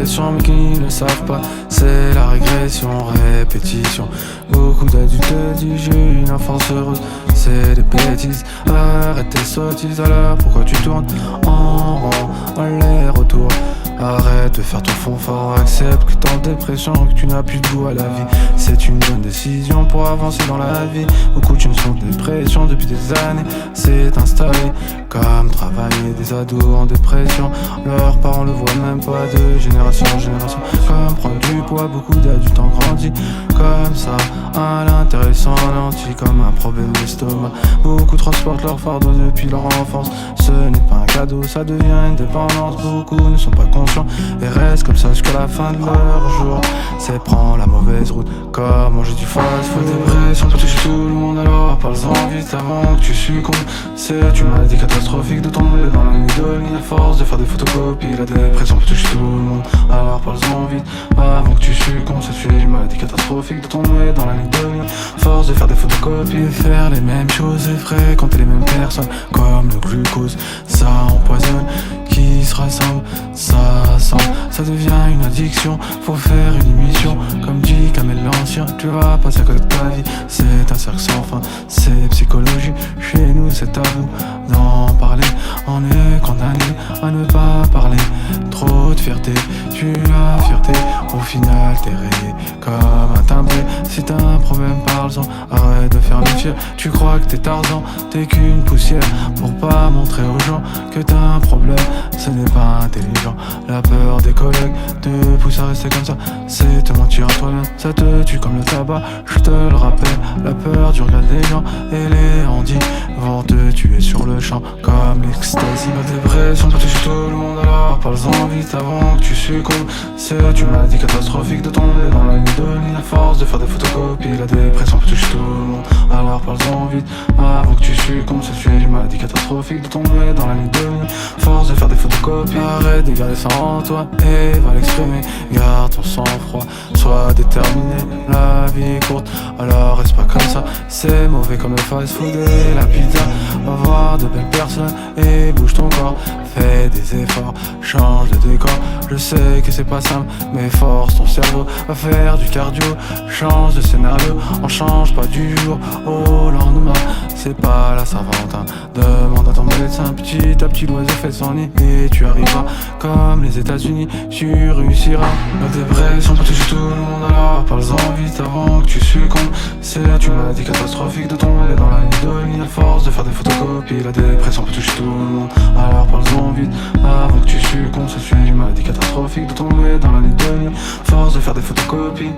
dépression, mais qui ne savent pas, c'est la régression, répétition. Beaucoup d'adultes te disent j'ai eu une enfance heureuse, c'est des bêtises. Arrête tes sottises, alors pourquoi tu tournes en rond, aller-retour? Arrête de faire ton fond fort, accepte que t'es en dépression, que tu n'as plus de goût à la vie. C'est une bonne décision pour avancer dans la vie. Beaucoup de jeunes sont en dépression depuis des années, c'est installé comme travailler des ados en dépression. Leurs parents le voient même pas de génération en génération. Comme prendre du poids, beaucoup d'adultes ont grandi comme ça, à l'intérieur sans lentille, comme un problème d'estomac. Beaucoup transportent leur fardeau depuis leur enfance. Ce n'est pas un cadeau, ça devient une dépendance. Beaucoup ne sont pas conscients et restent comme ça jusqu'à la fin de leur jour. C'est prendre la mauvaise route, comme manger du fast-food. Dépression peut toucher tout le monde, alors parle-en vite avant que tu succombes. C'est une maladie catastrophique de tomber dans la nuit de nuit à force de faire des photocopies. La dépression peut toucher tout le monde, alors parle-en vite avant que tu succombes. C'est une maladie catastrophique de tomber dans la nuit de nuit à force de faire des photocopies et faire les mêmes choses et fréquenter les mêmes personnes, comme le glucose, ça empoisonne. Qui se rassemble, ça devient une addiction. Faut faire une émission, comme dit Kamel l'ancien. Tu vas passer à côté de ta vie, c'est un cercle sans fin. C'est psychologie, chez nous c'est tabou d'en parler. On est condamné à ne pas parler. Trop de fierté, tu la fierté. Au final t'es rayé comme un timbré. Si t'as un problème parle-en, arrête de faire le fier. Tu crois que t'es Tarzan, t'es qu'une poussière. Pour pas montrer aux gens que t'as un problème, ce n'est pas intelligent. La peur des collègues te pousse à rester comme ça, c'est te mentir à toi-même. Ça te tue comme le tabac, je te le rappelle. La peur du regard des gens et les handis vont te tuer sur le champ comme l'ecstasy. La dépression peut toucher tout le monde, alors parle-en vite avant que tu succombes. C'est une maladie catastrophique de tomber dans la nuit de nuit à force de faire des photocopies. La dépression peut toucher tout le monde, alors parle-en vite avant que tu succombes. C'est une maladie catastrophique de tomber dans la nuit de nuit à force de faire des photocopies. Arrête de garder ça en toi et va l'exprimer. Garde ton sang-froid, sois déterminé. La vie est courte, alors reste pas comme ça. C'est mauvais comme le fast-food et la pizza. Va voir de belles personnes et bouge ton corps. Fais des efforts, change de décor. Je sais que c'est pas simple, mais force ton cerveau. Va faire du cardio, change de scénario. On change pas du jour au lendemain. C'est pas la Saint-Valentin. Demande à ton médecin, petit à petit l'oiseau fait son nid et tu arriveras comme les États-Unis, tu réussiras. La dépression peut toucher tout le monde, alors parle-en vite avant que tu succombes. C'est une maladie catastrophique de tomber dans la nuit de nuit à force de faire des photocopies. La dépression peut toucher tout le monde, alors parle-en vite avant que tu succombes. C'est une maladie catastrophique de tomber dans la nuit de nuit à force de faire des photocopies.